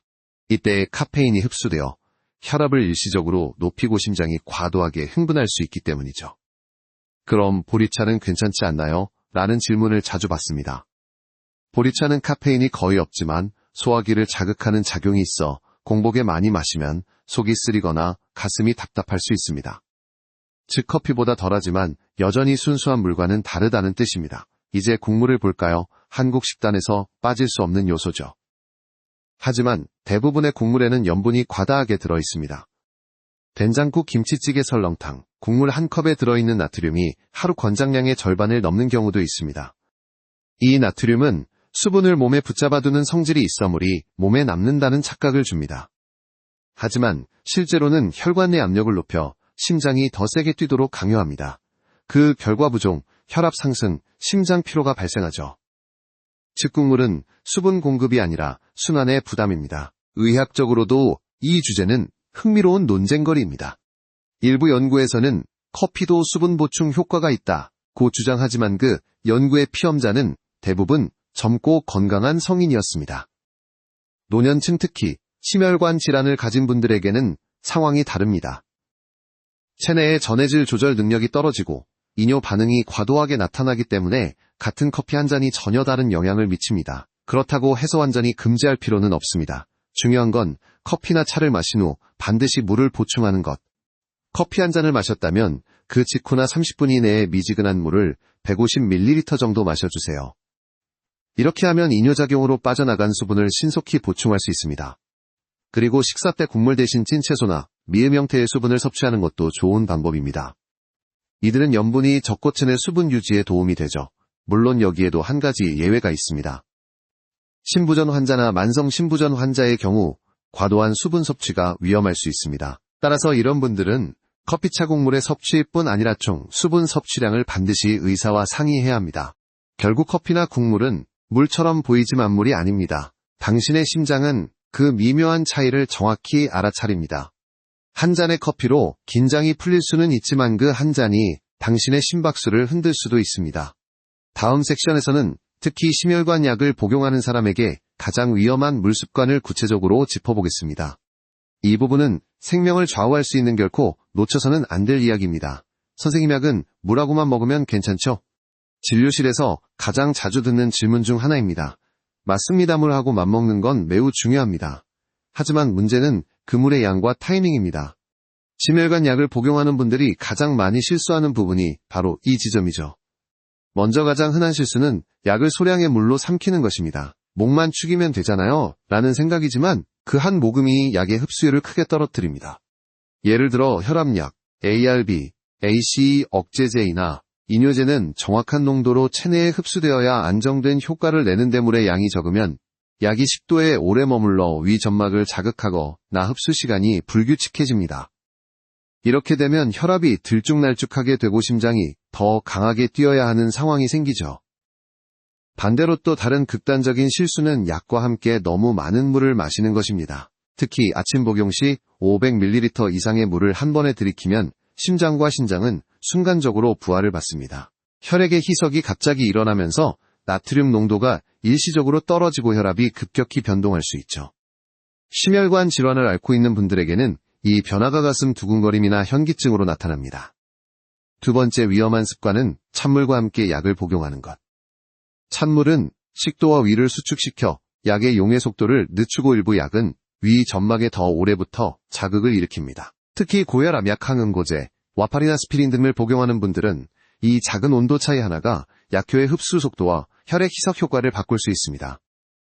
S1: 이때 카페인이 흡수되어 혈압을 일시적으로 높이고 심장이 과도하게 흥분할 수 있기 때문이죠. 그럼 보리차는 괜찮지 않나요? 라는 질문을 자주 받습니다. 보리차는 카페인이 거의 없지만 소화기를 자극하는 작용이 있어 공복에 많이 마시면 속이 쓰리거나 가슴이 답답할 수 있습니다. 즉 커피보다 덜하지만 여전히 순수한 물과는 다르다는 뜻입니다. 이제 국물을 볼까요? 한국 식단에서 빠질 수 없는 요소죠. 하지만 대부분의 국물에는 염분이 과다하게 들어있습니다. 된장국, 김치찌개, 설렁탕, 국물 한 컵에 들어있는 나트륨이 하루 권장량의 절반을 넘는 경우도 있습니다. 이 나트륨은 수분을 몸에 붙잡아두는 성질이 있어물이 몸에 남는다는 착각을 줍니다. 하지만 실제로는 혈관 내 압력을 높여 심장이 더 세게 뛰도록 강요합니다. 그 결과부종, 혈압 상승, 심장 피로가 발생하죠. 즉 국물은 수분 공급이 아니라 순환의 부담입니다. 의학적으로도 이 주제는 흥미로운 논쟁거리입니다. 일부 연구에서는 커피도 수분 보충 효과가 있다고 주장하지만 그 연구의 피험자는 대부분 젊고 건강한 성인이었습니다. 노년층, 특히 심혈관 질환을 가진 분들에게는 상황이 다릅니다. 체내의 전해질 조절 능력이 떨어지고 이뇨 반응이 과도하게 나타나기 때문에 같은 커피 한 잔이 전혀 다른 영향을 미칩니다. 그렇다고 해서 완전히 금지할 필요는 없습니다. 중요한 건 커피나 차를 마신 후 반드시 물을 보충하는 것. 커피 한 잔을 마셨다면 그 직후나 30분 이내에 미지근한 물을 150ml 정도 마셔주세요. 이렇게 하면 이뇨작용으로 빠져나간 수분을 신속히 보충할 수 있습니다. 그리고 식사 때 국물 대신 찐 채소나 미음 형태의 수분을 섭취하는 것도 좋은 방법입니다. 이들은 염분이 적고 체내 수분 유지에 도움이 되죠. 물론 여기에도 한 가지 예외가 있습니다. 신부전 환자나 만성 신부전 환자의 경우 과도한 수분 섭취가 위험할 수 있습니다. 따라서 이런 분들은 커피차 국물의 섭취뿐 아니라 총 수분 섭취량을 반드시 의사와 상의해야 합니다. 결국 커피나 국물은 물처럼 보이지만 물이 아닙니다. 당신의 심장은 그 미묘한 차이를 정확히 알아차립니다. 한 잔의 커피로 긴장이 풀릴 수는 있지만 그 한 잔이 당신의 심박수를 흔들 수도 있습니다. 다음 섹션에서는 특히 심혈관 약을 복용하는 사람에게 가장 위험한 물 습관을 구체적으로 짚어보겠습니다. 이 부분은 생명을 좌우할 수 있는 결코 놓쳐서는 안 될 이야기입니다. 선생님, 약은 물하고만 먹으면 괜찮죠? 진료실에서 가장 자주 듣는 질문 중 하나입니다. 맞습니다. 물하고 맞먹는 건 매우 중요합니다. 하지만 문제는 그 물의 양과 타이밍입니다. 심혈관 약을 복용하는 분들이 가장 많이 실수하는 부분이 바로 이 지점이죠. 먼저 가장 흔한 실수는 약을 소량의 물로 삼키는 것입니다. 목만 축이면 되잖아요 라는 생각이지만 그 한 모금이 약의 흡수율을 크게 떨어뜨립니다. 예를 들어 혈압약, ARB, ACE 억제제이나 이뇨제는 정확한 농도로 체내에 흡수되어야 안정된 효과를 내는데 물의 양이 적으면 약이 식도에 오래 머물러 위 점막을 자극하거나 흡수 시간이 불규칙해집니다. 이렇게 되면 혈압이 들쭉날쭉하게 되고 심장이 더 강하게 뛰어야 하는 상황이 생기죠. 반대로 또 다른 극단적인 실수는 약과 함께 너무 많은 물을 마시는 것입니다. 특히 아침 복용 시 500ml 이상의 물을 한 번에 들이키면 심장과 신장은 순간적으로 부하를 받습니다. 혈액의 희석이 갑자기 일어나면서 나트륨 농도가 일시적으로 떨어지고 혈압이 급격히 변동할 수 있죠. 심혈관 질환을 앓고 있는 분들에게는 이 변화가 가슴 두근거림이나 현기증으로 나타납니다. 두 번째 위험한 습관은 찬물과 함께 약을 복용하는 것. 찬물은 식도와 위를 수축시켜 약의 용해 속도를 늦추고 일부 약은 위 점막에 더 오래 붙어 자극을 일으킵니다. 특히 고혈압 약, 항응고제, 와파린, 아스피린 등을 복용하는 분들은 이 작은 온도 차이 하나가 약효의 흡수 속도와 혈액 희석 효과를 바꿀 수 있습니다.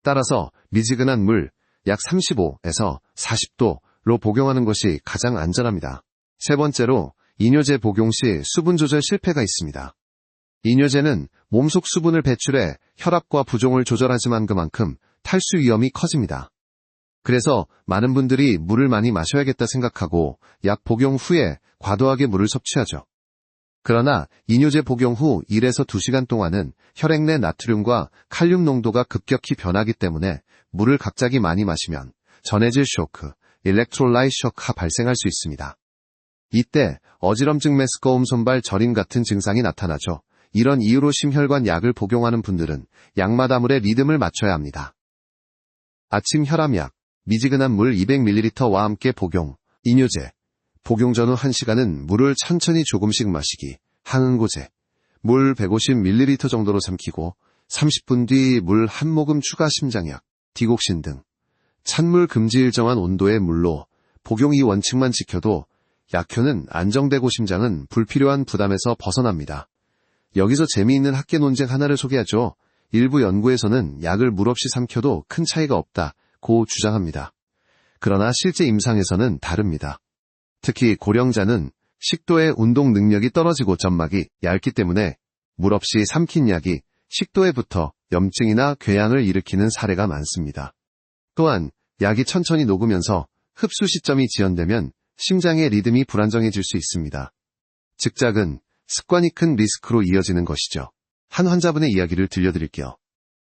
S1: 따라서 미지근한 물 약 35에서 40도로 복용하는 것이 가장 안전합니다. 세 번째로 이뇨제 복용 시 수분 조절 실패가 있습니다. 이뇨제는 몸속 수분을 배출해 혈압과 부종을 조절하지만 그만큼 탈수 위험이 커집니다. 그래서 많은 분들이 물을 많이 마셔야겠다 생각하고 약 복용 후에 과도하게 물을 섭취하죠. 그러나 이뇨제 복용 후 1에서 2시간 동안은 혈액 내 나트륨과 칼륨 농도가 급격히 변하기 때문에 물을 갑자기 많이 마시면 전해질 쇼크, 일렉트롤라이트 쇼크가 발생할 수 있습니다. 이때 어지럼증, 메스꺼움, 손발 저림 같은 증상이 나타나죠. 이런 이유로 심혈관 약을 복용하는 분들은 약마다 물의 리듬을 맞춰야 합니다. 아침 혈압약, 미지근한 물 200ml와 함께 복용, 이뇨제, 복용 전후 1시간은 물을 천천히 조금씩 마시기, 항응고제, 물 150ml 정도로 삼키고 30분 뒤 물 한 모금 추가, 심장약, 디곡신 등 찬물 금지 일정한 온도의 물로 복용. 이 원칙만 지켜도 약효는 안정되고 심장은 불필요한 부담에서 벗어납니다. 여기서 재미있는 학계 논쟁 하나를 소개하죠. 일부 연구에서는 약을 물 없이 삼켜도 큰 차이가 없다고 주장합니다. 그러나 실제 임상에서는 다릅니다. 특히 고령자는 식도의 운동 능력이 떨어지고 점막이 얇기 때문에 물 없이 삼킨 약이 식도에 붙어 염증이나 궤양을 일으키는 사례가 많습니다. 또한 약이 천천히 녹으면서 흡수 시점이 지연되면 심장의 리듬이 불안정해질 수 있습니다. 즉작은 습관이 큰 리스크로 이어지는 것이죠. 한 환자분의 이야기를 들려드릴게요.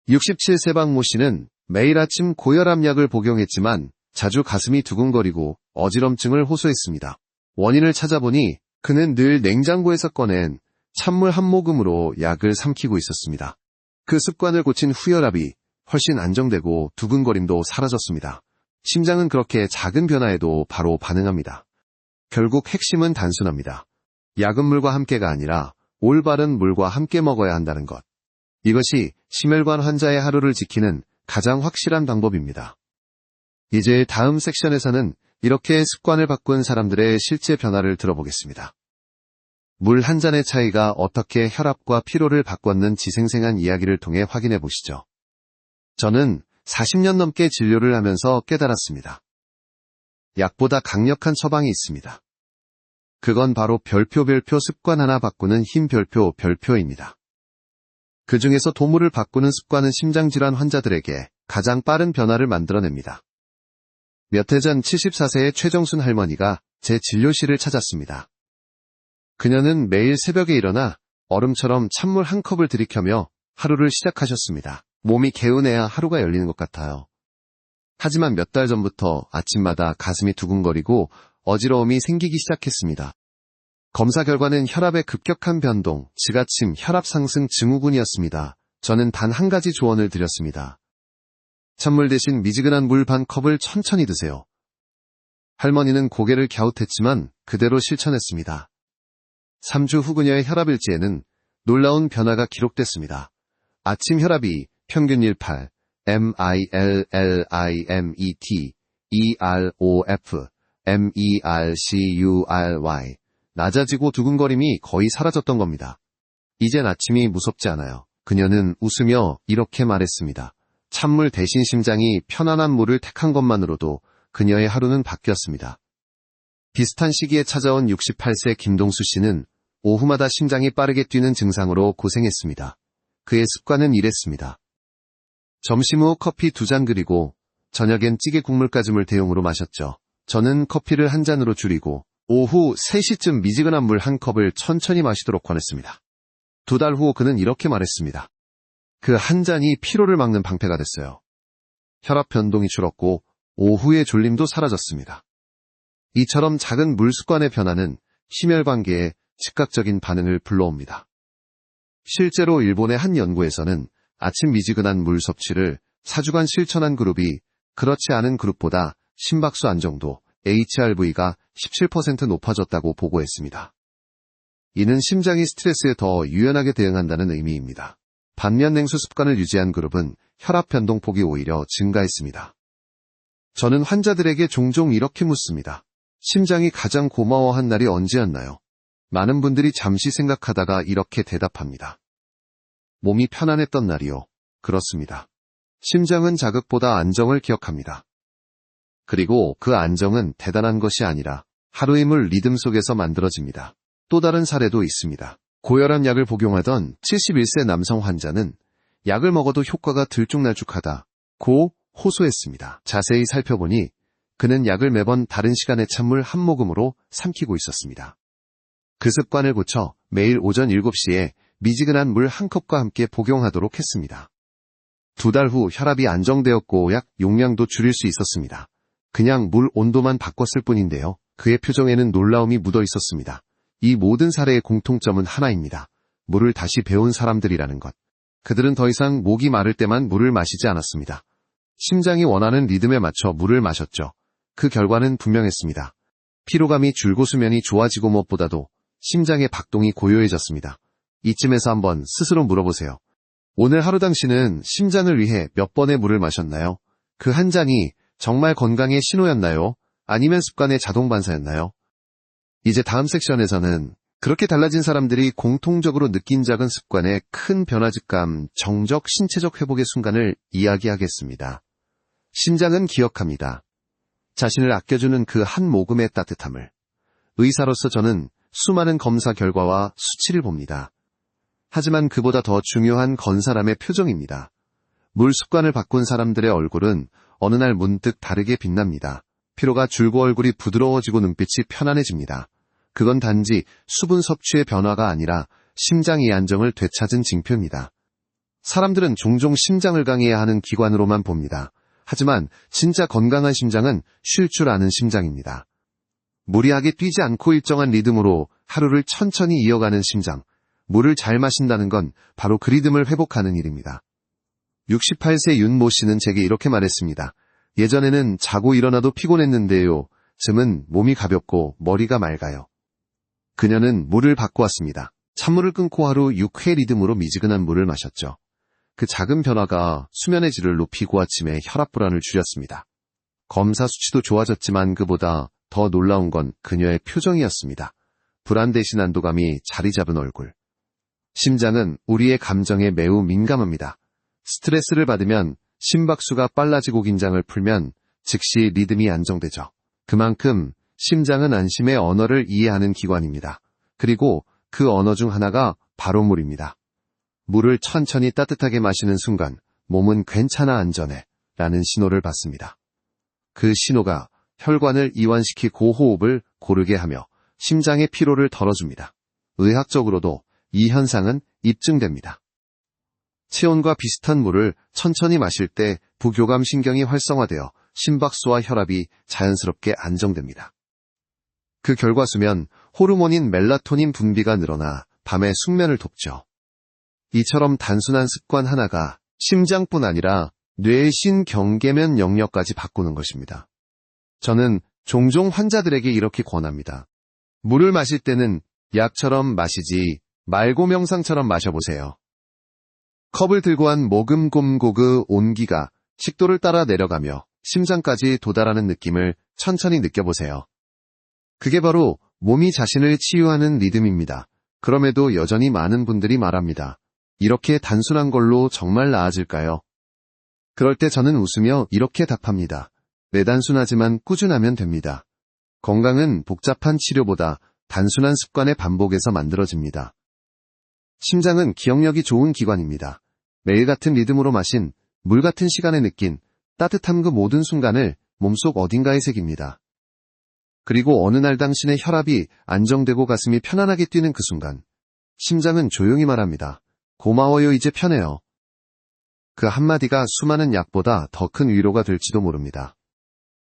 S1: 67세 박모 씨는 매일 아침 고혈압 약을 복용했지만 자주 가슴이 두근거리고 어지럼증을 호소했습니다. 원인을 찾아보니 그는 늘 냉장고에서 꺼낸 찬물 한 모금으로 약을 삼키고 있었습니다. 그 습관을 고친 후 혈압이 훨씬 안정되고 두근거림도 사라졌습니다. 심장은 그렇게 작은 변화에도 바로 반응합니다. 결국 핵심은 단순합니다. 약은 물과 함께가 아니라 올바른 물과 함께 먹어야 한다는 것. 이것이 심혈관 환자의 하루를 지키는 가장 확실한 방법입니다. 이제 다음 섹션에서는 이렇게 습관을 바꾼 사람들의 실제 변화를 들어보겠습니다. 물 한 잔의 차이가 어떻게 혈압과 피로를 바꿨는지 생생한 이야기를 통해 확인해 보시죠. 저는 40년 넘게 진료를 하면서 깨달았습니다. 약보다 강력한 처방이 있습니다. 그건 바로 별표 습관 하나 바꾸는 힘, 별표입니다. 그 중에서 도물을 바꾸는 습관은 심장질환 환자들에게 가장 빠른 변화를 만들어냅니다. 몇 해 전 74세의 최정순 할머니가 제 진료실을 찾았습니다. 그녀는 매일 새벽에 일어나 얼음처럼 찬물 한 컵을 들이켜며 하루를 시작하셨습니다. 몸이 개운해야 하루가 열리는 것 같아요. 하지만 몇 달 전부터 아침마다 가슴이 두근거리고 어지러움이 생기기 시작했습니다. 검사 결과는 혈압의 급격한 변동, 지가침, 혈압 상승 증후군이었습니다. 저는 단 한 가지 조언을 드렸습니다. 찬물 대신 미지근한 물 반 컵을 천천히 드세요. 할머니는 고개를 갸웃했지만 그대로 실천했습니다. 3주 후 그녀의 혈압 일지에는 놀라운 변화가 기록됐습니다. 아침 혈압이 평균 18, MILLIMET, EROF, MERCURY, 낮아지고 두근거림이 거의 사라졌던 겁니다. 이젠 아침이 무섭지 않아요. 그녀는 웃으며 이렇게 말했습니다. 찬물 대신 심장이 편안한 물을 택한 것만으로도 그녀의 하루는 바뀌었습니다. 비슷한 시기에 찾아온 68세 김동수 씨는 오후마다 심장이 빠르게 뛰는 증상으로 고생했습니다. 그의 습관은 이랬습니다. 점심 후 커피 2잔 그리고 저녁엔 찌개 국물까지물 대용으로 마셨죠. 저는 커피를 한 잔으로 줄이고 오후 3시쯤 미지근한 물 한 컵을 천천히 마시도록 권했습니다. 2달 후 그는 이렇게 말했습니다. 그 한 잔이 피로를 막는 방패가 됐어요. 혈압 변동이 줄었고 오후의 졸림도 사라졌습니다. 이처럼 작은 물 습관의 변화는 심혈관계에 즉각적인 반응을 불러옵니다. 실제로 일본의 한 연구에서는 아침 미지근한 물 섭취를 4주간 실천한 그룹이 그렇지 않은 그룹보다 심박수 안정도, HRV가 17% 높아졌다고 보고했습니다. 이는 심장이 스트레스에 더 유연하게 대응한다는 의미입니다. 반면 냉수 습관을 유지한 그룹은 혈압 변동폭이 오히려 증가했습니다. 저는 환자들에게 종종 이렇게 묻습니다. 심장이 가장 고마워한 날이 언제였나요? 많은 분들이 잠시 생각하다가 이렇게 대답합니다. 몸이 편안했던 날이요. 그렇습니다. 심장은 자극보다 안정을 기억합니다. 그리고 그 안정은 대단한 것이 아니라 하루의 물 리듬 속에서 만들어집니다. 또 다른 사례도 있습니다. 고혈압 약을 복용하던 71세 남성 환자는 약을 먹어도 효과가 들쭉날쭉하다고 호소했습니다. 자세히 살펴보니 그는 약을 매번 다른 시간에 찬물 한 모금으로 삼키고 있었습니다. 그 습관을 고쳐 매일 오전 7시에 미지근한 물 한 컵과 함께 복용하도록 했습니다. 2달 후 혈압이 안정되었고 약 용량도 줄일 수 있었습니다. 그냥 물 온도만 바꿨을 뿐인데요. 그의 표정에는 놀라움이 묻어 있었습니다. 이 모든 사례의 공통점은 하나입니다. 물을 다시 배운 사람들이라는 것. 그들은 더 이상 목이 마를 때만 물을 마시지 않았습니다. 심장이 원하는 리듬에 맞춰 물을 마셨죠. 그 결과는 분명했습니다. 피로감이 줄고 수면이 좋아지고 무엇보다도 심장의 박동이 고요해졌습니다. 이쯤에서 한번 스스로 물어보세요. 오늘 하루 당신은 심장을 위해 몇 번의 물을 마셨나요? 그 한 잔이 정말 건강의 신호였나요? 아니면 습관의 자동 반사였나요? 이제 다음 섹션에서는 그렇게 달라진 사람들이 공통적으로 느낀 작은 습관의 큰 변화 즉감, 정적, 신체적 회복의 순간을 이야기하겠습니다. 심장은 기억합니다. 자신을 아껴주는 그 한 모금의 따뜻함을. 의사로서 저는 수많은 검사 결과와 수치를 봅니다. 하지만 그보다 더 중요한 건 사람의 표정입니다. 물 습관을 바꾼 사람들의 얼굴은 어느 날 문득 다르게 빛납니다. 피로가 줄고 얼굴이 부드러워지고 눈빛이 편안해집니다. 그건 단지 수분 섭취의 변화가 아니라 심장의 안정을 되찾은 징표입니다. 사람들은 종종 심장을 강해야 하는 기관으로만 봅니다. 하지만 진짜 건강한 심장은 쉴 줄 아는 심장입니다. 무리하게 뛰지 않고 일정한 리듬으로 하루를 천천히 이어가는 심장. 물을 잘 마신다는 건 바로 그 리듬을 회복하는 일입니다. 68세 윤모 씨는 제게 이렇게 말했습니다. 예전에는 자고 일어나도 피곤했는데요. 즘은 몸이 가볍고 머리가 맑아요. 그녀는 물을 바꾸었습니다. 찬물을 끊고 하루 6회 리듬으로 미지근한 물을 마셨죠. 그 작은 변화가 수면의 질을 높이고 아침에 혈압 불안을 줄였습니다. 검사 수치도 좋아졌지만 그보다 더 놀라운 건 그녀의 표정이었습니다. 불안 대신 안도감이 자리 잡은 얼굴. 심장은 우리의 감정에 매우 민감합니다. 스트레스를 받으면 심박수가 빨라지고 긴장을 풀면 즉시 리듬이 안정되죠. 그만큼 심장은 안심의 언어를 이해하는 기관입니다. 그리고 그 언어 중 하나가 바로 물입니다. 물을 천천히 따뜻하게 마시는 순간 몸은 괜찮아 안전해 라는 신호를 받습니다. 그 신호가 혈관을 이완시키고 호흡을 고르게 하며 심장의 피로를 덜어줍니다. 의학적으로도 이 현상은 입증됩니다. 체온과 비슷한 물을 천천히 마실 때 부교감 신경이 활성화되어 심박수와 혈압이 자연스럽게 안정됩니다. 그 결과수면 호르몬인 멜라토닌 분비가 늘어나 밤에 숙면을 돕죠. 이처럼 단순한 습관 하나가 심장뿐 아니라 뇌의 신경계면 영역까지 바꾸는 것입니다. 저는 종종 환자들에게 이렇게 권합니다. 물을 마실 때는 약처럼 마시지 말고 명상처럼 마셔보세요. 컵을 들고 한 모금곰고그 온기가 식도를 따라 내려가며 심장까지 도달하는 느낌을 천천히 느껴보세요. 그게 바로 몸이 자신을 치유하는 리듬입니다. 그럼에도 여전히 많은 분들이 말합니다. 이렇게 단순한 걸로 정말 나아질까요? 그럴 때 저는 웃으며 이렇게 답합니다. 네, 단순하지만 꾸준하면 됩니다. 건강은 복잡한 치료보다 단순한 습관의 반복에서 만들어집니다. 심장은 기억력이 좋은 기관입니다. 매일 같은 리듬으로 마신 물 같은 시간에 느낀 따뜻한 그 모든 순간을 몸속 어딘가에 새깁니다. 그리고 어느 날 당신의 혈압이 안정되고 가슴이 편안하게 뛰는 그 순간, 심장은 조용히 말합니다. 고마워요, 이제 편해요. 그 한마디가 수많은 약보다 더 큰 위로가 될지도 모릅니다.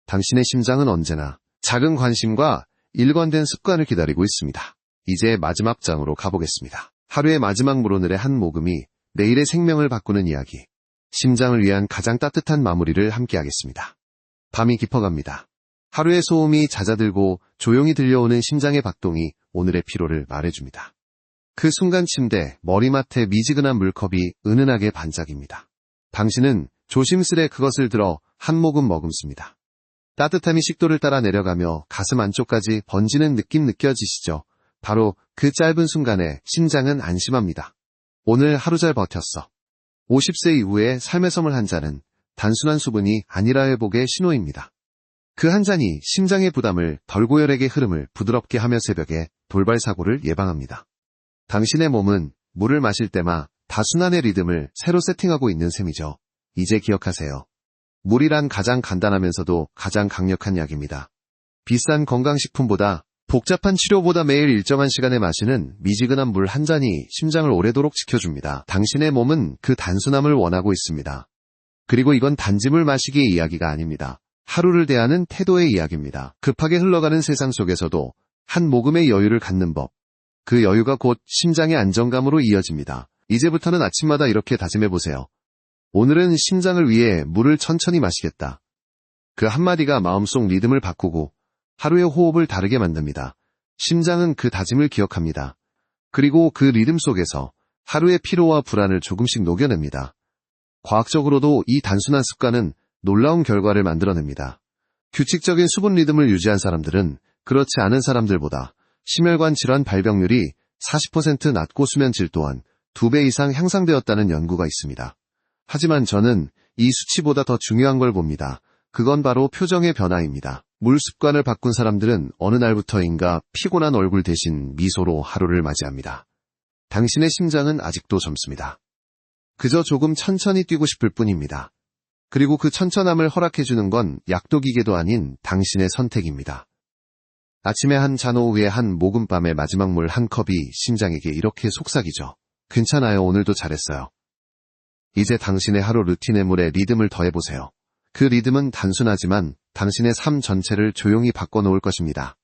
S1: 당신의 심장은 언제나 작은 관심과 일관된 습관을 기다리고 있습니다. 이제 마지막 장으로 가보겠습니다. 하루의 마지막 물오늘의 한 모금이 내일의 생명을 바꾸는 이야기. 심장을 위한 가장 따뜻한 마무리를 함께하겠습니다. 밤이 깊어갑니다. 하루의 소음이 잦아들고 조용히 들려오는 심장의 박동이 오늘의 피로를 말해줍니다. 그 순간 침대, 머리맡에 미지근한 물컵이 은은하게 반짝입니다. 당신은 조심스레 그것을 들어 한 모금 머금습니다. 따뜻함이 식도를 따라 내려가며 가슴 안쪽까지 번지는 느낌 느껴지시죠? 바로 그 짧은 순간에 심장은 안심합니다. 오늘 하루 잘 버텼어. 50세 이후의 삶의 선물 한 잔은 단순한 수분이 아니라 회복의 신호입니다. 그 한 잔이 심장의 부담을 덜 고혈액의 흐름을 부드럽게 하며 새벽에 돌발 사고를 예방합니다. 당신의 몸은 물을 마실 때마다 다순환의 리듬을 새로 세팅하고 있는 셈이죠. 이제 기억하세요. 물이란 가장 간단하면서도 가장 강력한 약입니다. 비싼 건강식품보다 복잡한 치료보다 매일 일정한 시간에 마시는 미지근한 물 한 잔이 심장을 오래도록 지켜줍니다. 당신의 몸은 그 단순함을 원하고 있습니다. 그리고 이건 단지 물 마시기의 이야기가 아닙니다. 하루를 대하는 태도의 이야기입니다. 급하게 흘러가는 세상 속에서도 한 모금의 여유를 갖는 법. 그 여유가 곧 심장의 안정감으로 이어집니다. 이제부터는 아침마다 이렇게 다짐해보세요. 오늘은 심장을 위해 물을 천천히 마시겠다. 그 한마디가 마음속 리듬을 바꾸고 하루의 호흡을 다르게 만듭니다. 심장은 그 다짐을 기억합니다. 그리고 그 리듬 속에서 하루의 피로와 불안을 조금씩 녹여냅니다. 과학적으로도 이 단순한 습관은 놀라운 결과를 만들어냅니다. 규칙적인 수분 리듬을 유지한 사람들은 그렇지 않은 사람들보다 심혈관 질환 발병률이 40% 낮고 수면 질 또한 2배 이상 향상되었다는 연구가 있습니다. 하지만 저는 이 수치보다 더 중요한 걸 봅니다. 그건 바로 표정의 변화입니다. 물 습관을 바꾼 사람들은 어느 날부터인가 피곤한 얼굴 대신 미소로 하루를 맞이합니다. 당신의 심장은 아직도 젊습니다. 그저 조금 천천히 뛰고 싶을 뿐입니다. 그리고 그 천천함을 허락해주는 건 약도 기계도 아닌 당신의 선택입니다. 아침에 한 잔, 오후에 한 모금, 밤의 마지막 물 한 컵이 심장에게 이렇게 속삭이죠. 괜찮아요, 오늘도 잘했어요. 이제 당신의 하루 루틴의 물에 리듬을 더해보세요. 그 리듬은 단순하지만 당신의 삶 전체를 조용히 바꿔놓을 것입니다.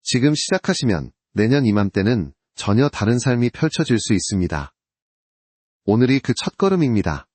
S1: 지금 시작하시면 내년 이맘때는 전혀 다른 삶이 펼쳐질 수 있습니다. 오늘이 그 첫걸음입니다.